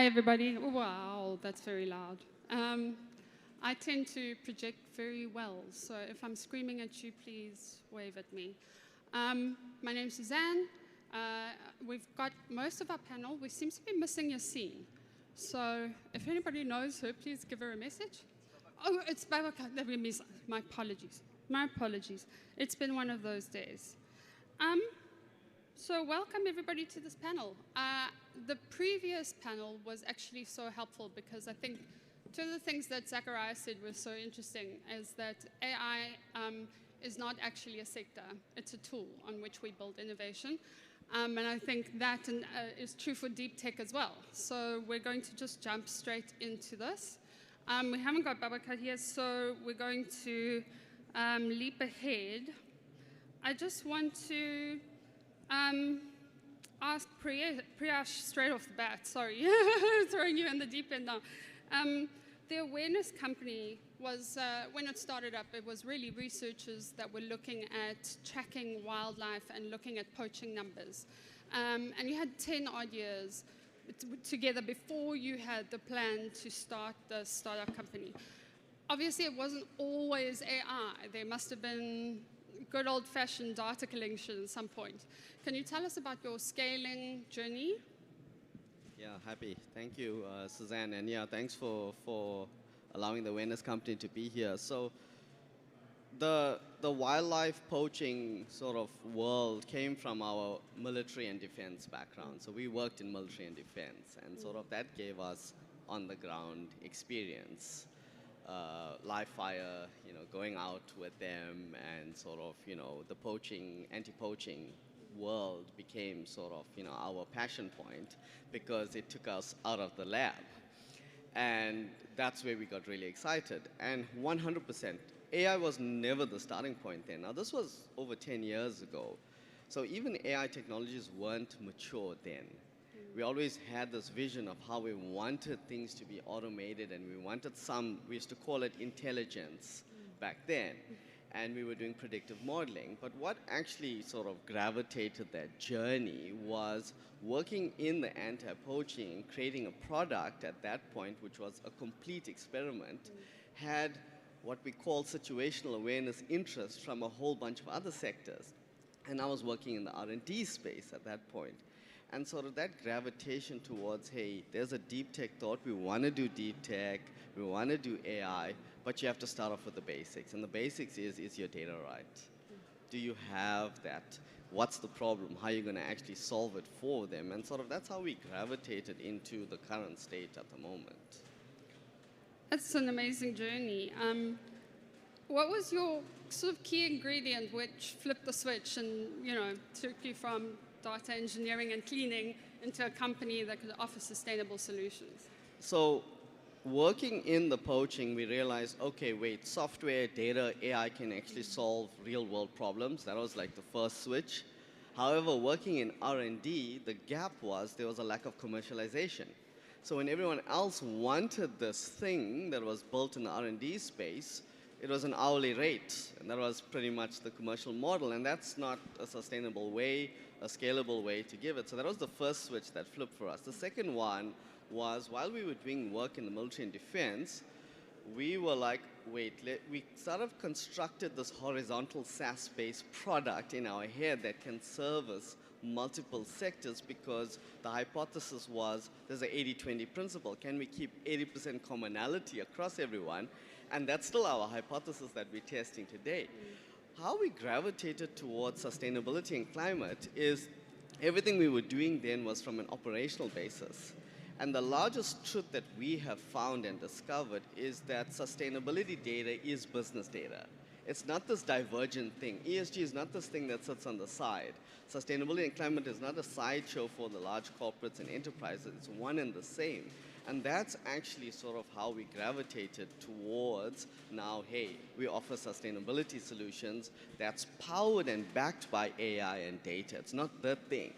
everybody. Wow, that's very loud. I tend to project very well, so if I'm screaming at you, please wave at me. My name's Suzanne. We've got most of our panel. We seem to be missing Yassine. So if anybody knows her, please give her a message. Oh, it's Babaka. My apologies. My apologies. It's been one of those days. So welcome everybody to this panel. The previous panel was actually so helpful because I think two of the things that Zachariah said was so interesting is that AI is not actually a sector. It's a tool on which we build innovation. And I think that is true for deep tech as well. So we're going to just jump straight into this. We haven't got Babaka here, so we're going to leap ahead. I just want to ask Priyash straight off the bat, sorry, throwing you in the deep end now. The Awareness Company was, when it started up, it was really researchers that were looking at tracking wildlife and looking at poaching numbers. And you had 10 odd years together before you had the plan to start the startup company. Obviously, it wasn't always AI. There must have been good old-fashioned data collection at some point. Can you tell us about your scaling journey? Yeah, happy. Thank you, Suzanne. And yeah, thanks for allowing the Awareness Company to be here. So the wildlife poaching sort of world came from our military and defense background. So we worked in military and defense, and sort of that gave us on-the-ground experience. Live fire, going out with them, and sort of, the poaching, anti-poaching world became sort of, our passion point because it took us out of the lab. And that's where we got really excited. And 100%, AI was never the starting point then. Now, this was over 10 years ago. So even AI technologies weren't mature then. We always had this vision of how we wanted things to be automated, and we wanted we used to call it intelligence back then. And we were doing predictive modeling. But what actually sort of gravitated that journey was working in the anti-poaching, creating a product at that point, which was a complete experiment, had what we call situational awareness interest from a whole bunch of other sectors. And I was working in the R&D space at that point. And sort of that gravitation towards, hey, there's a deep tech thought, we want to do deep tech, we want to do AI, but you have to start off with the basics. And the basics is your data right? Do you have that? What's the problem? How are you going to actually solve it for them? And sort of that's how we gravitated into the current state at the moment. That's an amazing journey. What was your sort of key ingredient which flipped the switch and, took you from data engineering and cleaning into a company that could offer sustainable solutions? So working in the poaching, we realized, okay, wait, software, data, AI can actually solve real-world problems. That was like the first switch. However, working in R&D, the gap was there was a lack of commercialization. So when everyone else wanted this thing that was built in the R&D space, it was an hourly rate, and that was pretty much the commercial model, and that's not a sustainable way, a scalable way to give it. So that was the first switch that flipped for us. The second one was while we were doing work in the military and defense, we were like, wait, we sort of constructed this horizontal SaaS-based product in our head that can service multiple sectors because the hypothesis was there's an 80-20 principle. Can we keep 80% commonality across everyone? And that's still our hypothesis that we're testing today. How we gravitated towards sustainability and climate is everything we were doing then was from an operational basis. And the largest truth that we have found and discovered is that sustainability data is business data. It's not this divergent thing. ESG is not this thing that sits on the side. Sustainability and climate is not a sideshow for the large corporates and enterprises. It's one and the same. And that's actually sort of how we gravitated towards now, hey, we offer sustainability solutions that's powered and backed by AI and data. It's not the thing.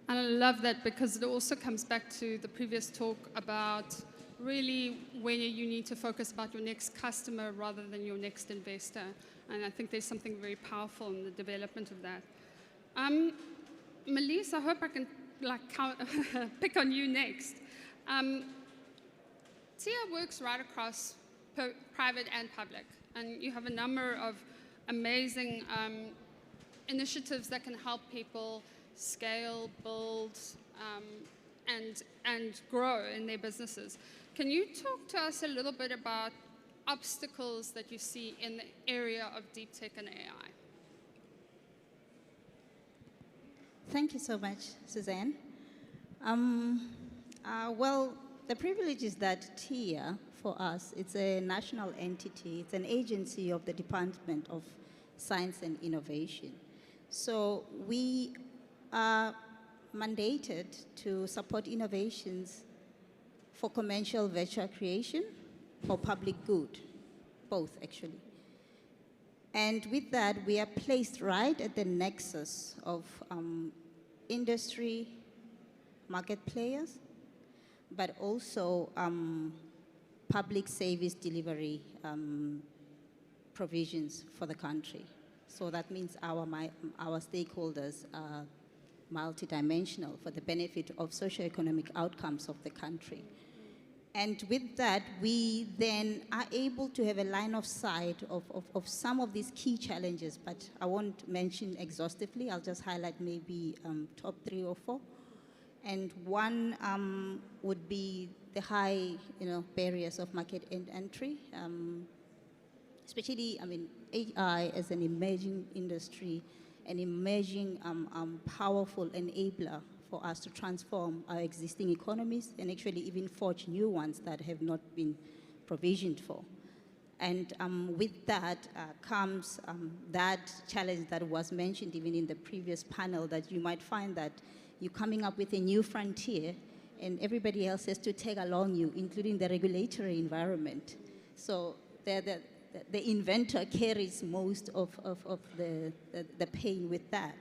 And I love that because it also comes back to the previous talk about really where you need to focus about your next customer rather than your next investor. And I think there's something very powerful in the development of that. Melise, I hope I can pick on you next. TIA works right across private and public, and you have a number of amazing initiatives that can help people scale, build, and grow in their businesses. Can you talk to us a little bit about obstacles that you see in the area of deep tech and AI? Thank you so much, Suzanne. Well, the privilege is that TIA, for us, it's a national entity. It's an agency of the Department of Science and Innovation. So we are mandated to support innovations for commercial venture creation, for public good, both actually. And with that, we are placed right at the nexus of industry, market players, but also public service delivery provisions for the country. So that means our stakeholders are multidimensional for the benefit of socioeconomic outcomes of the country. And with that, we then are able to have a line of sight of some of these key challenges, but I won't mention exhaustively. I'll just highlight maybe top 3 or 4. And one would be the high, barriers of market entry, especially, AI as an emerging industry, an emerging powerful enabler for us to transform our existing economies and actually even forge new ones that have not been provisioned for. And with that comes that challenge that was mentioned even in the previous panel, that you might find that you're coming up with a new frontier and everybody else has to tag along you, including the regulatory environment. So the inventor carries most of the pain with that.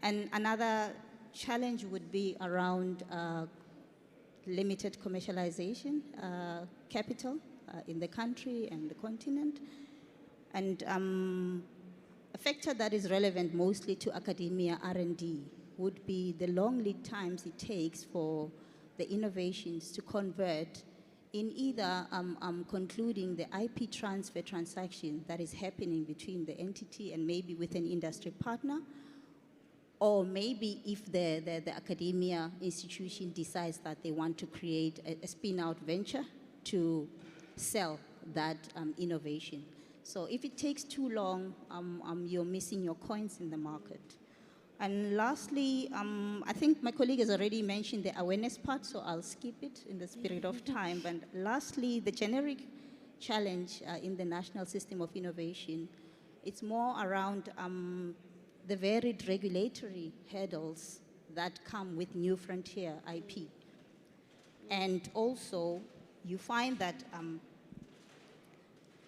And another challenge would be around limited commercialization capital in the country and the continent. And a factor that is relevant mostly to academia R&D would be the long lead times it takes for the innovations to convert in either concluding the IP transfer transaction that is happening between the entity and maybe with an industry partner, or maybe if the academia institution decides that they want to create a spin-out venture to sell that innovation. So if it takes too long, you're missing your coins in the market. And lastly, I think my colleague has already mentioned the awareness part, so I'll skip it in the spirit of time. And lastly, the generic challenge in the national system of innovation, it's more around the varied regulatory hurdles that come with new frontier IP. And also, you find that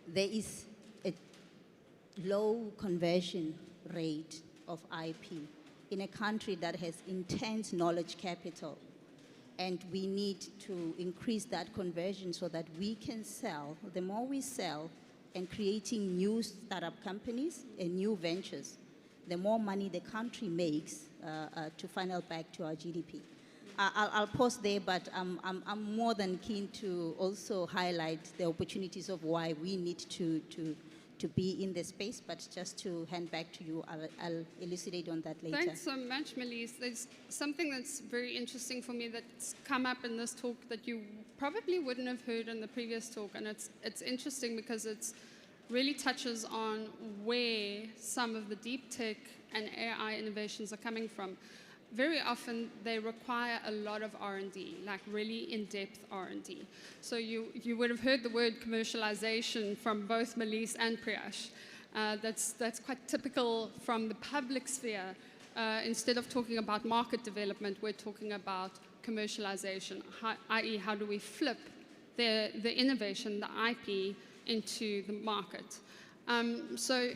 there is a low conversion rate of IP in a country that has intense knowledge capital. And we need to increase that conversion so that we can sell. The more we sell and creating new startup companies and new ventures, the more money the country makes to funnel back to our GDP. I'll pause there, but I'm more than keen to also highlight the opportunities of why we need to be in this space, but just to hand back to you, I'll elucidate on that later. Thanks so much, Melise. There's something that's very interesting for me that's come up in this talk that you probably wouldn't have heard in the previous talk, and it's interesting because it's really touches on where some of the deep tech and AI innovations are coming from. Very often they require a lot of R&D, like really in-depth R&D. So you would have heard the word commercialization from both Melise and Priyash. That's quite typical from the public sphere. Instead of talking about market development, we're talking about commercialization, i.e. how do we flip the innovation, the IP, into the market. So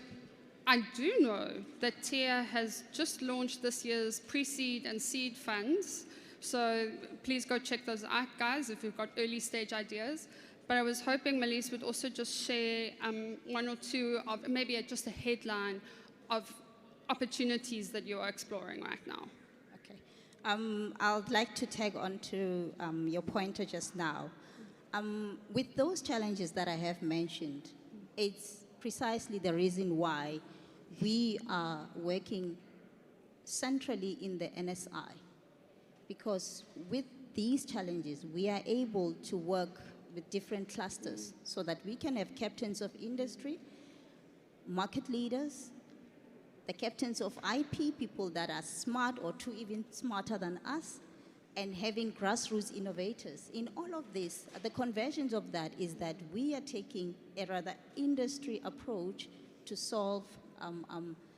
I do know that TIA has just launched this year's pre-seed and seed funds. So please go check those out, guys, if you've got early stage ideas. But I was hoping Melise would also just share one or two of maybe just a headline of opportunities that you're exploring right now. Okay. I'd like to tag on to your pointer just now. With those challenges that I have mentioned, it's precisely the reason why we are working centrally in the NSI. Because with these challenges, we are able to work with different clusters so that we can have captains of industry, market leaders, the captains of IP, people that are smart or two even smarter than us, and having grassroots innovators. In all of this, the convergence of that is that we are taking a rather industry approach to solve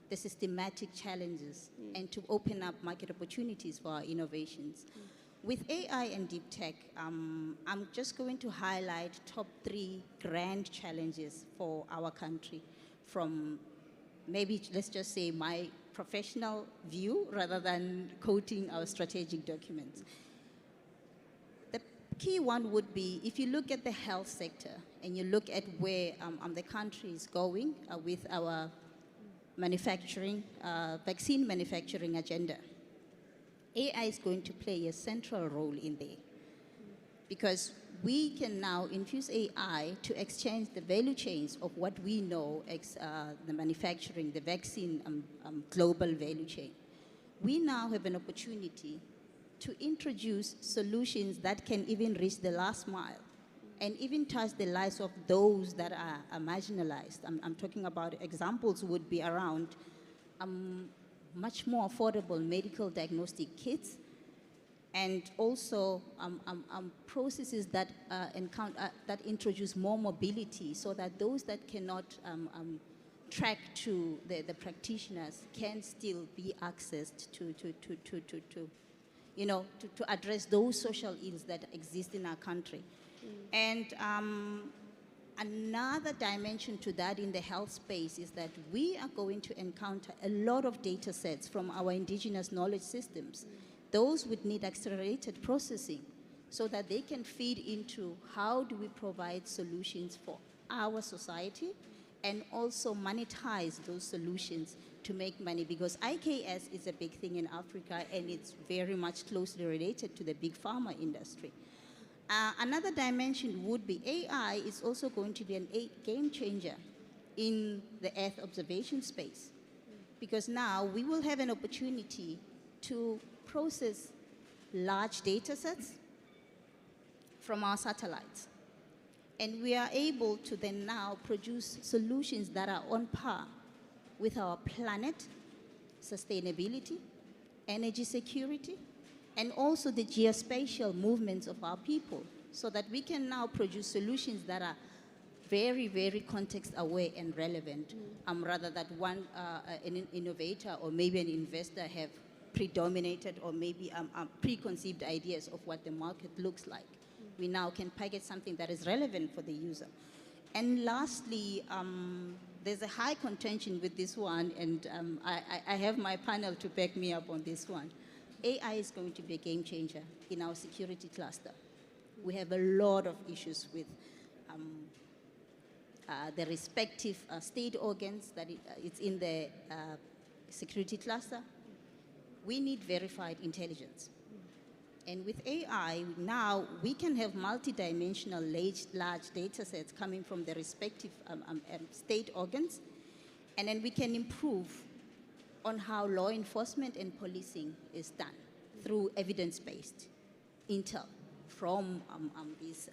the systematic challenges and to open up market opportunities for our innovations. With AI and deep tech, I'm just going to highlight top 3 grand challenges for our country from maybe, let's just say, my professional view rather than quoting our strategic documents. The key one would be, if you look at the health sector and you look at where the country is going with our manufacturing, vaccine manufacturing agenda, AI is going to play a central role in there, because we can now infuse AI to exchange the value chains of what we know as the manufacturing, the vaccine global value chain. We now have an opportunity to introduce solutions that can even reach the last mile and even touch the lives of those that are marginalized. I'm talking about examples would be around much more affordable medical diagnostic kits, and also processes that that introduce more mobility, so that those that cannot track to the practitioners can still be accessed to address those social ills that exist in our country. And another dimension to that in the health space is that we are going to encounter a lot of data sets from our indigenous knowledge systems. Those would need accelerated processing so that they can feed into how do we provide solutions for our society and also monetize those solutions to make money, because IKS is a big thing in Africa and it's very much closely related to the big pharma industry. Another dimension would be AI is also going to be a game changer in the Earth observation space, because now we will have an opportunity to process large data sets from our satellites. And we are able to then now produce solutions that are on par with our planet, sustainability, energy security, and also the geospatial movements of our people, so that we can now produce solutions that are very, very context aware and relevant, rather than an innovator or maybe an investor have predominated or maybe preconceived ideas of what the market looks like. We now can package something that is relevant for the user. And lastly, there's a high contention with this one, and I have my panel to back me up on this one. AI is going to be a game changer in our security cluster. We have a lot of issues with the respective state organs that it's in the security cluster. We need verified intelligence. And with AI, now we can have multidimensional large data sets coming from the respective state organs, and then we can improve on how law enforcement and policing is done through evidence-based intel from these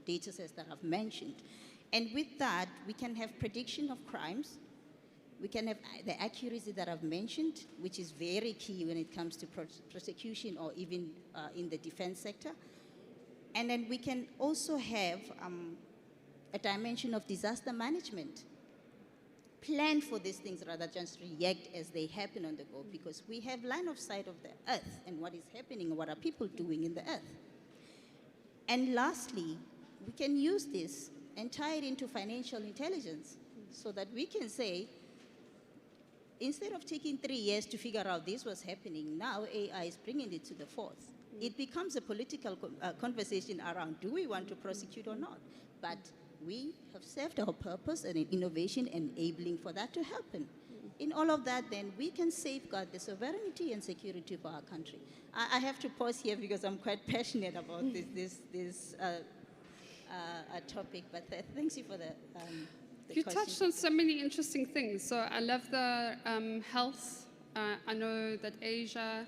data sets that I've mentioned. And with that, we can have prediction of crimes. We can have the accuracy that I've mentioned, which is very key when it comes to prosecution or even in the defense sector. And then we can also have a dimension of disaster management. Plan for these things rather than just react as they happen on the go, because we have line of sight of the earth and what is happening and what are people doing in the earth. And lastly, we can use this and tie it into financial intelligence so that we can say, instead of taking 3 years to figure out this was happening, now AI is bringing it to the forth. It becomes a political conversation around, do we want to prosecute or not? But we have served our purpose and innovation enabling for that to happen. In all of that, then, we can safeguard the sovereignty and security of our country. I have to pause here because I'm quite passionate about this topic, but thanks you for the You question. touched on so many interesting things. So I love the health. I know that Asia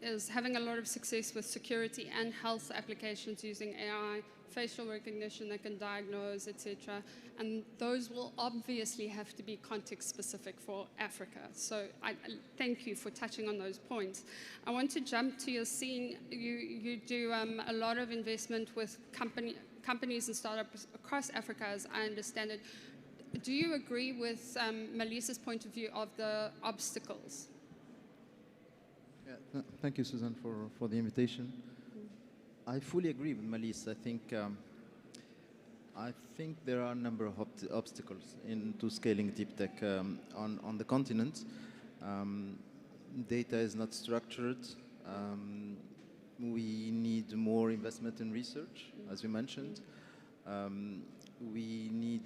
is having a lot of success with security and health applications using AI, facial recognition that can diagnose, etc. And those will obviously have to be context specific for Africa. So I thank you for touching on those points. I want to jump to your scene. You do a lot of investment with companies and startups across Africa, as I understand it. Do you agree with Melissa's point of view of the obstacles? Yeah, thank you, Susan, for the invitation. I fully agree with Melissa. I think there are a number of obstacles into scaling deep tech on the continent. Data is not structured. We need more investment in research, as you mentioned. We need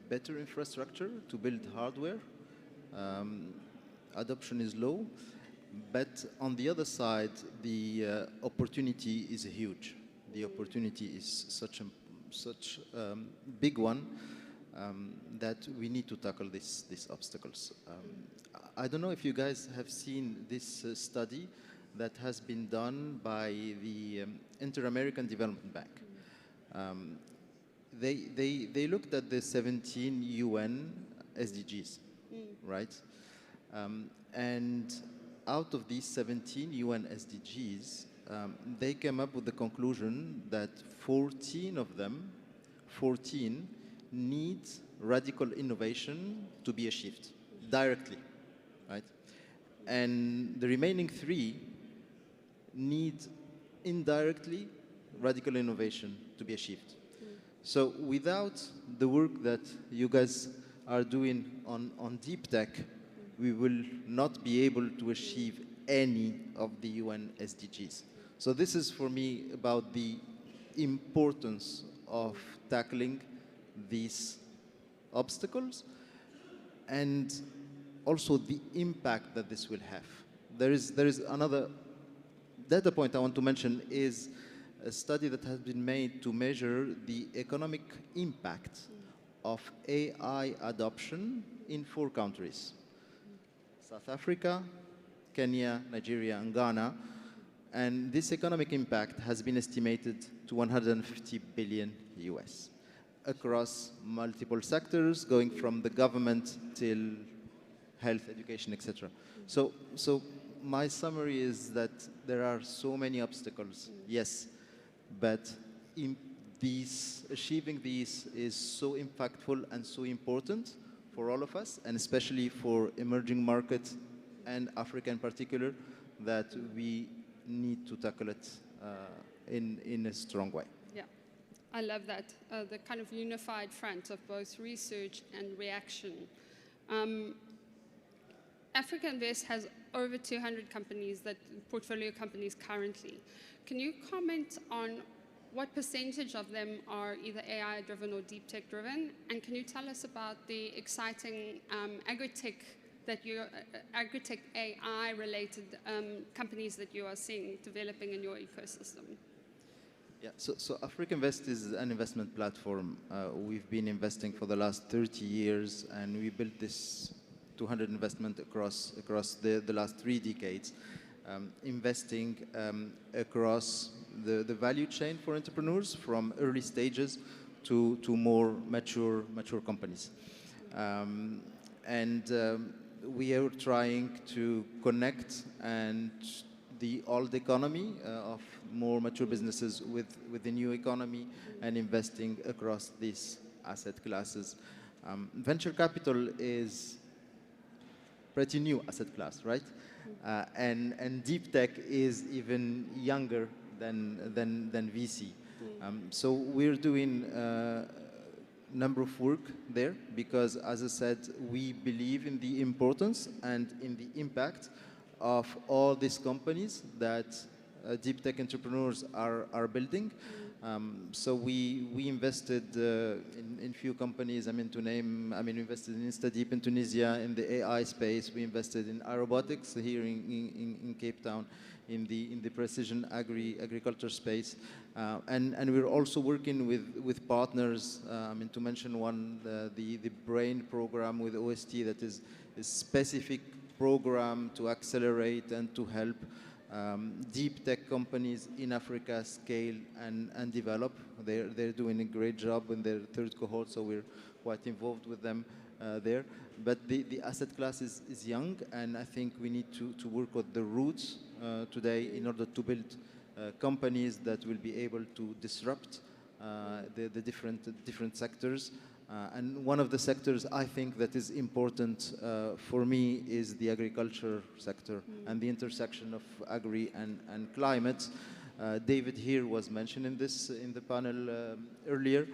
better infrastructure to build hardware. Adoption is low. But on the other side, the opportunity is huge. The opportunity is such a big one that we need to tackle these obstacles. I don't know if you guys have seen this study that has been done by the Inter-American Development Bank. They looked at the 17 UN SDGs, right? And out of these 17 UN SDGs, they came up with the conclusion that 14 of them, 14 need radical innovation to be achieved directly, right? And the remaining 3 need indirectly radical innovation to be achieved. So without the work that you guys are doing on deep tech, we will not be able to achieve any of the UN SDGs. So this is for me about the importance of tackling these obstacles and also the impact that this will have. There is another data point I want to mention is a study that has been made to measure the economic impact of AI adoption in 4 countries: South Africa, Kenya, Nigeria, and Ghana. And this economic impact has been estimated to 150 billion US across multiple sectors, going from the government till health, education, etc. So my summary is that there are so many obstacles, yes, but achieving these is so impactful and so important for all of us, and especially for emerging markets and Africa in particular, that we need to tackle it in a strong way. Yeah, I love that, the kind of unified front of both research and reaction. Africa Invest has over 200 companies, portfolio companies currently. Can you comment on what percentage of them are either AI-driven or deep tech-driven? And can you tell us about the exciting agri-tech AI-related companies that you are seeing developing in your ecosystem? Yeah, so Africa Invest is an investment platform. We've been investing for the last 30 years, and we built this 200 investment across the last 3 decades, investing across the value chain for entrepreneurs, from early stages to more mature companies. We are trying to connect the old economy of more mature businesses with the new economy and investing across these asset classes. Venture capital is pretty new asset class, right? And deep tech is even younger than VC. So we're doing a number of work there because, as I said, we believe in the importance and in the impact of all these companies that deep tech entrepreneurs are building. So we invested in few companies. I mean, to name, I mean, we invested in InstaDeep in Tunisia in the AI space. We invested in Aerobotics here in Cape Town in the precision agriculture space. And we're also working with partners. I mean, to mention one, the BRAIN program with OST, that is a specific program to accelerate and to help deep tech companies in Africa scale and develop. They're doing a great job in their third cohort, so we're quite involved with them there. But the asset class is young, and I think we need to work on the roots today in order to build companies that will be able to disrupt the different sectors. And one of the sectors I think that is important for me is the agriculture sector and the intersection of agri and climate. David here was mentioning this in the panel earlier.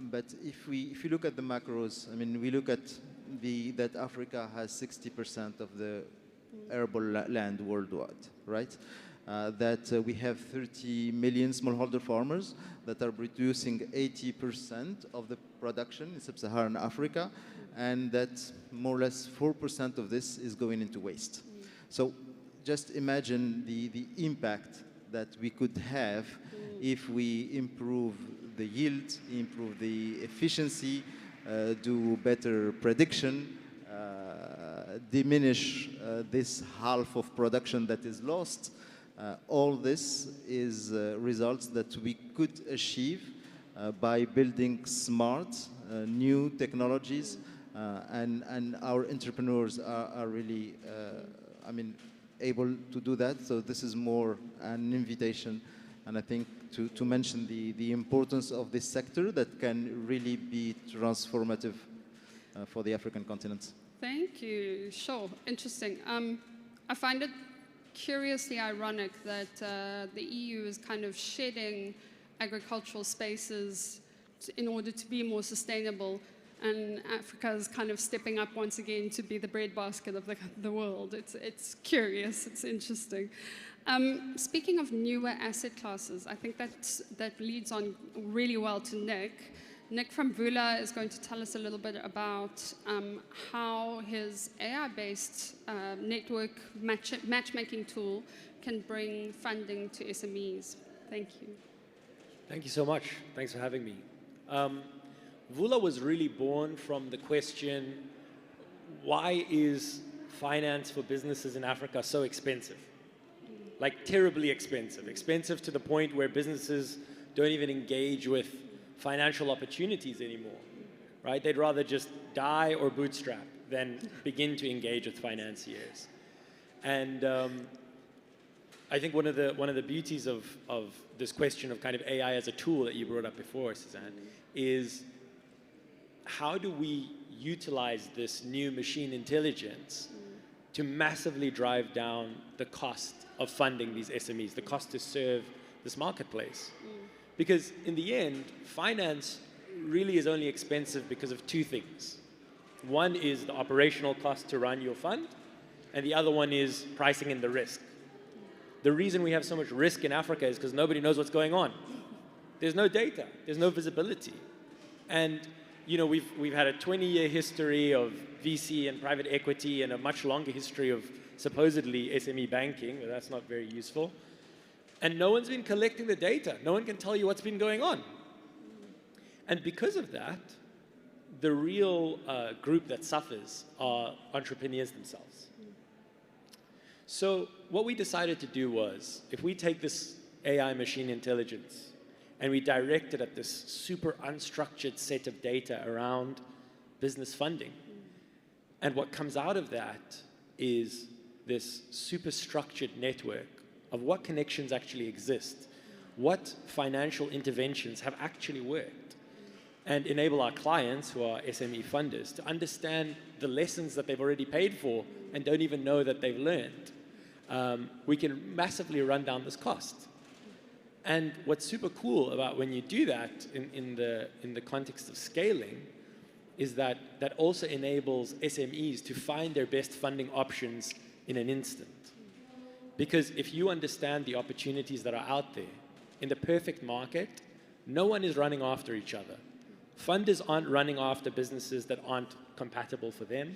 But if you look at the macros, I mean, we look at that Africa has 60% of the arable land worldwide, right? That we have 30 million smallholder farmers that are producing 80% of the production in sub-Saharan Africa, and that more or less 4% of this is going into waste. So just imagine the impact that we could have if we improve the yield, improve the efficiency, do better prediction, diminish this half of production that is lost. All this is results that we could achieve by building smart, new technologies, and our entrepreneurs are really, I mean, able to do that. So this is more an invitation, and I think to mention the importance of this sector that can really be transformative for the African continent. Thank you. Sure. Interesting. I find it curiously ironic that the EU is kind of shedding agricultural spaces in order to be more sustainable, and Africa is kind of stepping up once again to be the breadbasket of the world. It's curious, it's interesting. Speaking of newer asset classes, I think that leads on really well to Nick. Nick from Vula is going to tell us a little bit about how his AI-based network matchmaking tool can bring funding to SMEs. Thank you. Thank you so much. Thanks for having me. Vula was really born from the question, why is finance for businesses in Africa so expensive? Like terribly expensive. Expensive to the point where businesses don't even engage with financial opportunities anymore, right? They'd rather just die or bootstrap than begin to engage with financiers. And I think one of the beauties of this question of kind of AI as a tool that you brought up before, Suzanne, is how do we utilize this new machine intelligence to massively drive down the cost of funding these SMEs, the cost to serve this marketplace? Because in the end, finance really is only expensive because of two things. One is the operational cost to run your fund, and the other one is pricing in the risk. The reason we have so much risk in Africa is because nobody knows what's going on. There's no data, there's no visibility. And you know, we've had a 20-year history of VC and private equity and a much longer history of supposedly SME banking, but that's not very useful. And no one's been collecting the data. No one can tell you what's been going on. And because of that, the real group that suffers are entrepreneurs themselves. So what we decided to do was, if we take this AI machine intelligence and we direct it at this super unstructured set of data around business funding, and what comes out of that is this super structured network of what connections actually exist, what financial interventions have actually worked, and enable our clients, who are SME funders, to understand the lessons that they've already paid for and don't even know that they've learned. We can massively run down this cost. And what's super cool about when you do that in the context of scaling is that that also enables SMEs to find their best funding options in an instant. Because if you understand the opportunities that are out there, in the perfect market, No one is running after each other. Funders aren't running after businesses that aren't compatible for them,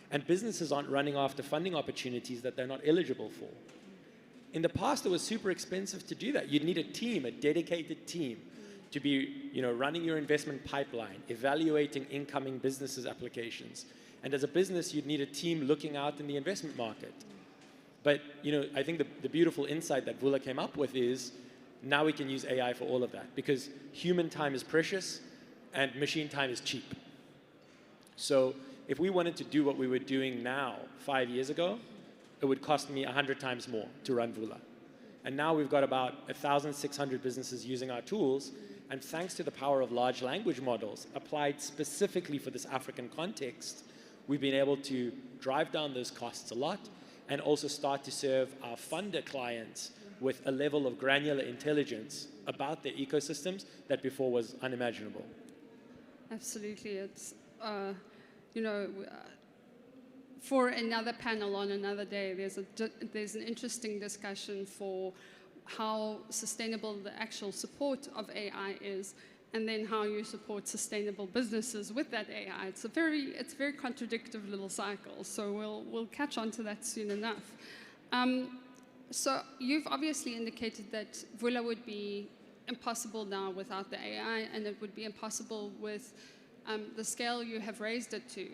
and businesses aren't running after funding opportunities that they're not eligible for. In the past, it was super expensive to do that. You'd need a team, a dedicated team, to be running your investment pipeline, evaluating incoming businesses' applications. And as a business, you'd need a team looking out in the investment market. But I think the beautiful insight that Vula came up with is now we can use AI for all of that, because human time is precious and machine time is cheap. So if we wanted to do what we were doing now 5 years ago, it would cost me 100 times more to run Vula. And now we've got about 1,600 businesses using our tools. And thanks to the power of large language models applied specifically for this African context, we've been able to drive down those costs a lot and also start to serve our funder clients with a level of granular intelligence about their ecosystems that before was unimaginable. Absolutely. It's, for another panel on another day, there's an interesting discussion for how sustainable the actual support of AI is, and then how you support sustainable businesses with that AI. It's a very contradictory little cycle. So we'll catch on to that soon enough. So you've obviously indicated that Vula would be impossible now without the AI, and it would be impossible with the scale you have raised it to.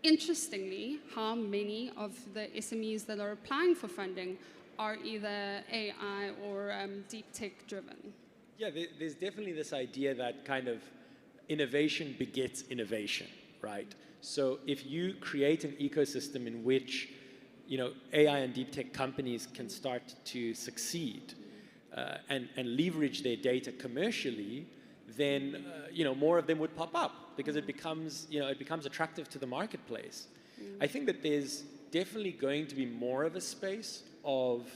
Interestingly, how many of the SMEs that are applying for funding are either AI or deep tech driven? Yeah, there's definitely this idea that kind of innovation begets innovation, right? So if you create an ecosystem in which AI and deep tech companies can start to succeed and leverage their data commercially, then more of them would pop up because it becomes attractive to the marketplace. I think that there's definitely going to be more of a space of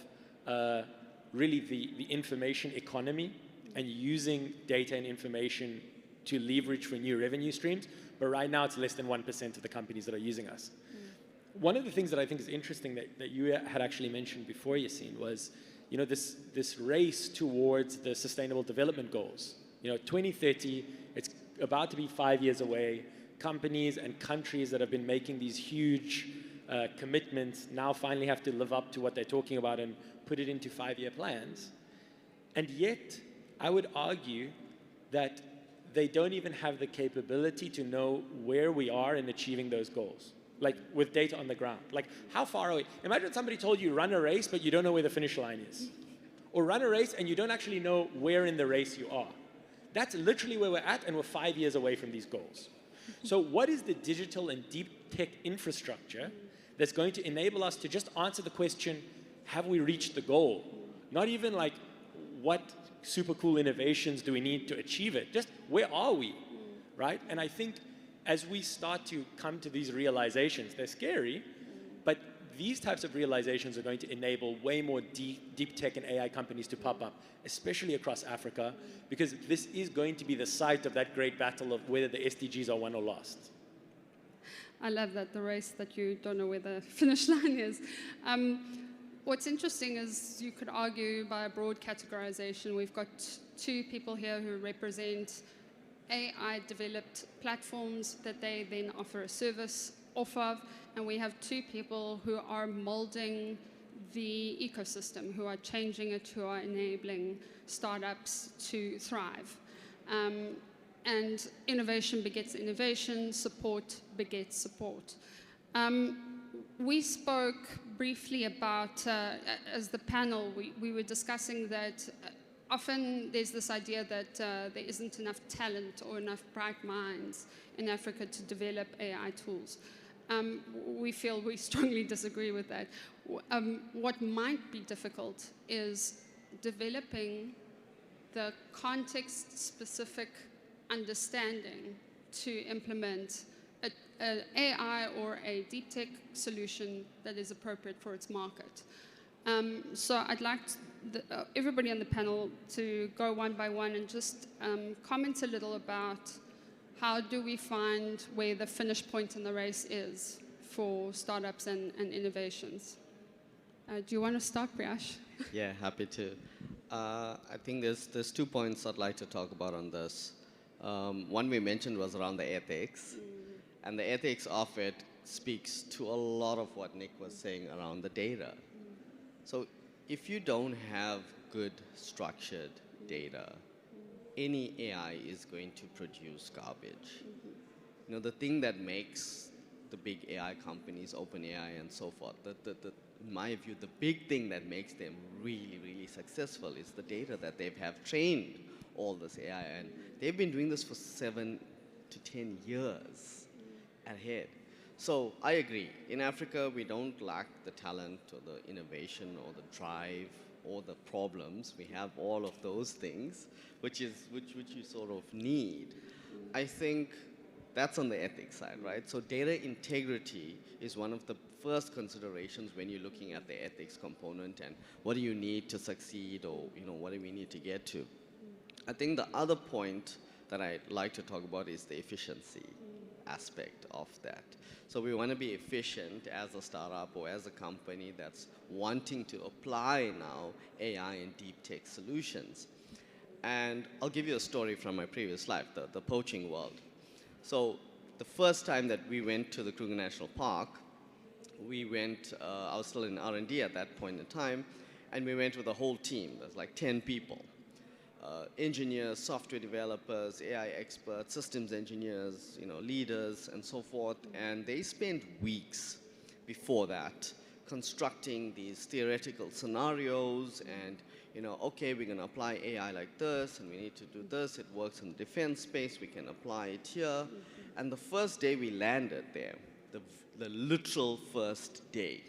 really the information economy and using data and information to leverage for new revenue streams. But right now, it's less than 1% of the companies that are using us. One of the things that I think is interesting that you had actually mentioned before, Yassine, was this race towards the Sustainable Development Goals. 2030, it's about to be 5 years away. Companies and countries that have been making these huge commitments now finally have to live up to what they're talking about and put it into 5-year plans. And yet, I would argue that they don't even have the capability to know where we are in achieving those goals, like with data on the ground. Like, how far away? Imagine somebody told you run a race, but you don't know where the finish line is. Or run a race and you don't actually know where in the race you are. That's literally where we're at, and we're 5 years away from these goals. So what is the digital and deep tech infrastructure that's going to enable us to just answer the question, have we reached the goal? Not even like, what super cool innovations do we need to achieve it? Just, where are we, right? And I think as we start to come to these realizations, they're scary, but these types of realizations are going to enable way more deep tech and AI companies to pop up, especially across Africa, because this is going to be the site of that great battle of whether the SDGs are won or lost. I love that, the race that you don't know where the finish line is. What's interesting is you could argue by a broad categorization. We've got two people here who represent AI-developed platforms that they then offer a service off of, and we have two people who are molding the ecosystem, who are changing it, who are enabling startups to thrive. And innovation begets innovation, support begets support. We spoke briefly about, as the panel, we were discussing that often there's this idea that there isn't enough talent or enough bright minds in Africa to develop AI tools. We feel we strongly disagree with that. What might be difficult is developing the context-specific understanding to implement an AI or a deep tech solution that is appropriate for its market. So I'd like everybody on the panel to go one by one and just comment a little about how do we find where the finish point in the race is for startups and innovations. Do you want to start, Priyash? Yeah, happy to. I think there's 2 points I'd like to talk about on this. One we mentioned was around the ethics, and the ethics of it speaks to a lot of what Nick was saying around the data. So if you don't have good structured data, any AI is going to produce garbage. You know, the thing that makes the big AI companies, OpenAI and so forth, in my view, the big thing that makes them really, really successful is the data that they have trained all this AI. And they've been doing this for 7 to 10 years ahead. So I agree. In Africa, we don't lack the talent or the innovation or the drive or the problems. We have all of those things, which you sort of need. I think that's on the ethics side, right? So data integrity is one of the first considerations when you're looking at the ethics component and what do you need to succeed, or what do we need to get to. I think the other point that I'd like to talk about is the efficiency aspect of that. So we want to be efficient as a startup or as a company that's wanting to apply now AI and deep tech solutions. And I'll give you a story from my previous life, the poaching world. So the first time that we went to the Kruger National Park, I was still in R&D at that point in time, and we went with a whole team. There's like 10 people. Engineers, software developers, AI experts, systems engineers, leaders, and so forth. And they spent weeks before that constructing these theoretical scenarios and, okay, we're going to apply AI like this, and we need to do this. It works in the defense space. We can apply it here. And the first day we landed there, the literal first day,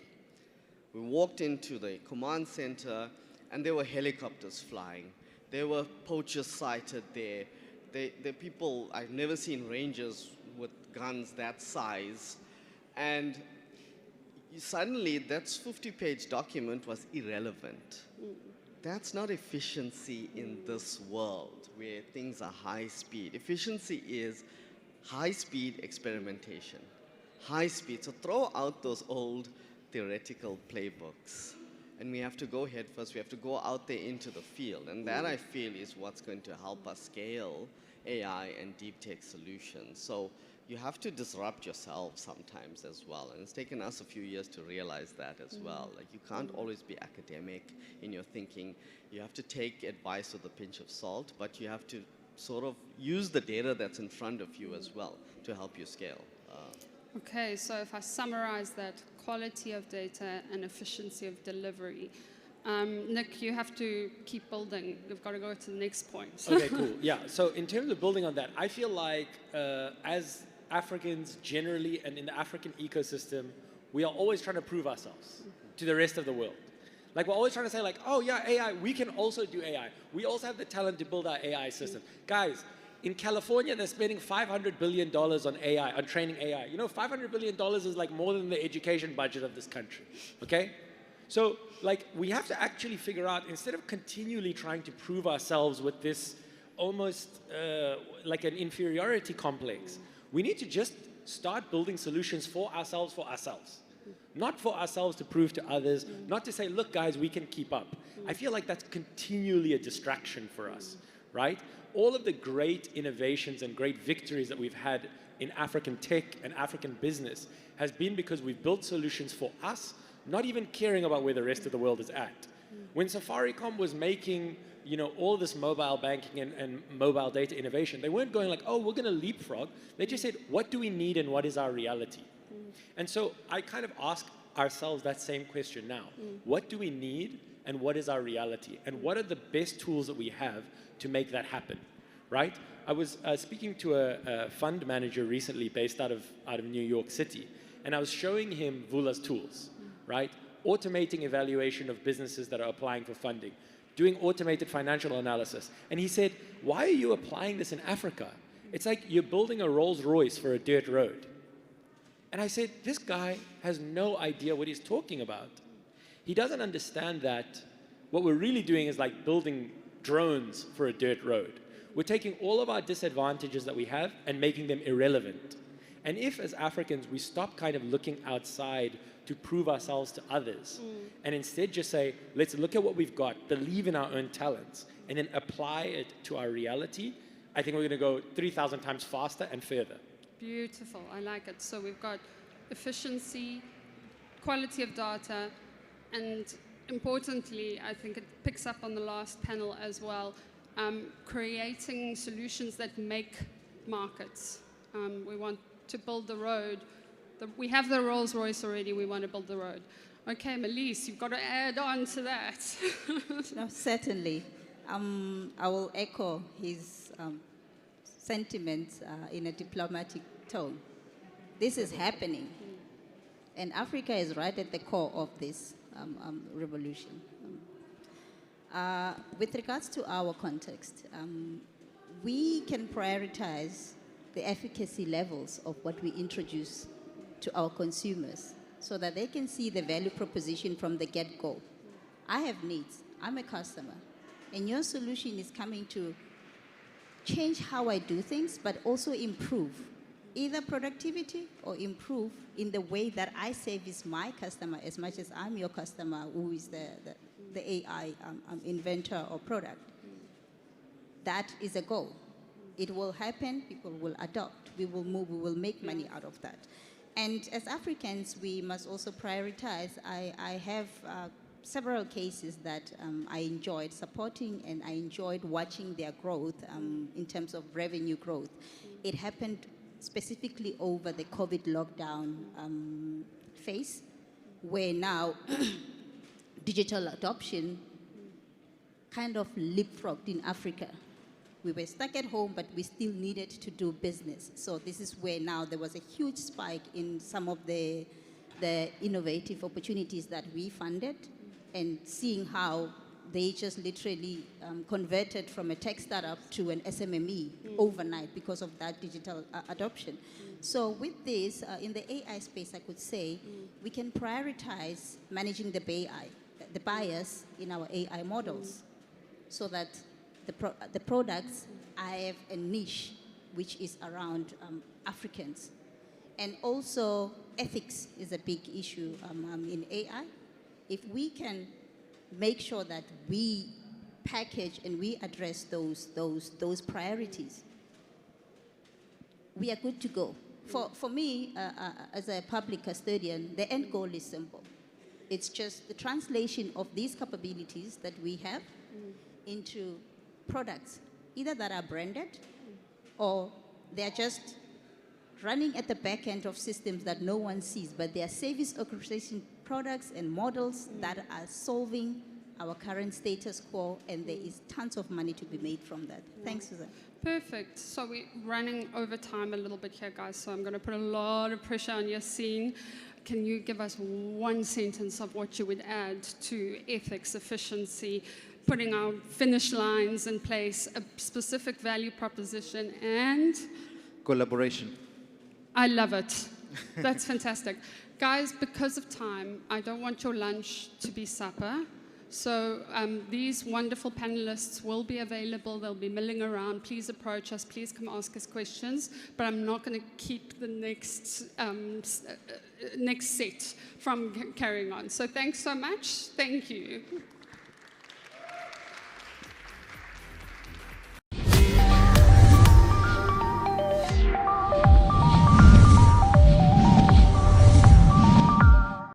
we walked into the command center, and there were helicopters flying. There were poachers sighted there. They're people, I've never seen rangers with guns that size. And suddenly, that 50-page document was irrelevant. That's not efficiency in this world where things are high speed. Efficiency is high speed experimentation. High speed. So throw out those old theoretical playbooks. And we have to go head first. We have to go out there into the field. And that, I feel, is what's going to help us scale AI and deep tech solutions. So you have to disrupt yourself sometimes as well. And it's taken us a few years to realize that as well. Like, you can't always be academic in your thinking. You have to take advice with a pinch of salt, but you have to sort of use the data that's in front of you as well to help you scale. Okay, so if I summarize that, quality of data and efficiency of delivery. Nick, you have to keep building. You've got to go to the next point. Okay, cool. Yeah, so in terms of building on that, I feel like as Africans generally and in the African ecosystem, we are always trying to prove ourselves to the rest of the world. Like, we're always trying to say, like, oh yeah, AI, we can also do AI. We also have the talent to build our AI system. Guys, in California, they're spending $500 billion on AI, on training AI. $500 billion is like more than the education budget of this country, okay? So, like, we have to actually figure out, instead of continually trying to prove ourselves with this almost like an inferiority complex, we need to just start building solutions for ourselves. Not for ourselves to prove to others, not to say, look, guys, we can keep up. I feel like that's continually a distraction for us, right? All of the great innovations and great victories that we've had in African tech and African business has been because we've built solutions for us, not even caring about where the rest of the world is at. When Safaricom was making all this mobile banking and mobile data innovation, they weren't going like, oh, we're going to leapfrog. They just said, what do we need and what is our reality? And so I kind of ask ourselves that same question now. What do we need and what is our reality? And what are the best tools that we have to make that happen, right? I was speaking to a fund manager recently based out of New York City, and I was showing him Vula's tools, right? Automating evaluation of businesses that are applying for funding, doing automated financial analysis. And he said, why are you applying this in Africa? It's like you're building a Rolls Royce for a dirt road. And I said, this guy has no idea what he's talking about. He doesn't understand that what we're really doing is like building drones for a dirt road. We're taking all of our disadvantages that we have and making them irrelevant. And if, as Africans, we stop kind of looking outside to to prove ourselves to others, and instead just say, let's look at what we've got, believe in our own talents, and then apply it to our reality, I think we're going to go 3,000 times faster and further. Beautiful. I like it. So we've got efficiency, quality of data, and importantly, I think it picks up on the last panel as well, creating solutions that make markets. We want to build the road. We have the Rolls Royce already. We want to build the road. Okay, Melise, you've got to add on to that. No, certainly. I will echo his sentiments in a diplomatic tone. This is happening. And Africa is right at the core of this revolution. With regards to our context, we can prioritize the efficacy levels of what we introduce to our consumers so that they can see the value proposition from the get-go. I have needs. I'm a customer. And your solution is coming to change how I do things, but also improve either productivity or improve in the way that I service my customer as much as I'm your customer who is the AI inventor or product. That is a goal. It will happen, people will adopt, we will move, we will make money out of that. And as Africans, we must also prioritize. I have several cases that I enjoyed supporting, and I enjoyed watching their growth in terms of revenue growth. It happened specifically over the COVID lockdown phase, where now digital adoption kind of leapfrogged in Africa. We were stuck at home, but we still needed to do business. So this is where now there was a huge spike in some of the innovative opportunities that we funded, and seeing how they just literally converted from a tech startup to an SMME overnight because of that digital adoption. So with this, in the AI space, I could say we can prioritize managing the bias in our AI models, so that the products have a niche which is around Africans. And also ethics is a big issue in AI. If we can make sure that we package and we address those priorities, we are good to go. For me, as a public custodian, the end goal is simple. It's just the translation of these capabilities that we have into products, either that are branded or they're just running at the back end of systems that no one sees, but they are service orchestration products and models that are solving our current status quo, and there is tons of money to be made from that. Thanks, Susan. Perfect. So we're running over time a little bit here, guys, so I'm going to put a lot of pressure on Yassine. Can you give us one sentence of what you would add to ethics, efficiency, putting our finish lines in place, a specific value proposition, and? Collaboration. I love it. That's fantastic. Guys, because of time, I don't want your lunch to be supper. So these wonderful panelists will be available. They'll be milling around. Please approach us. Please come ask us questions. But I'm not going to keep the next set from carrying on. So thanks so much. Thank you.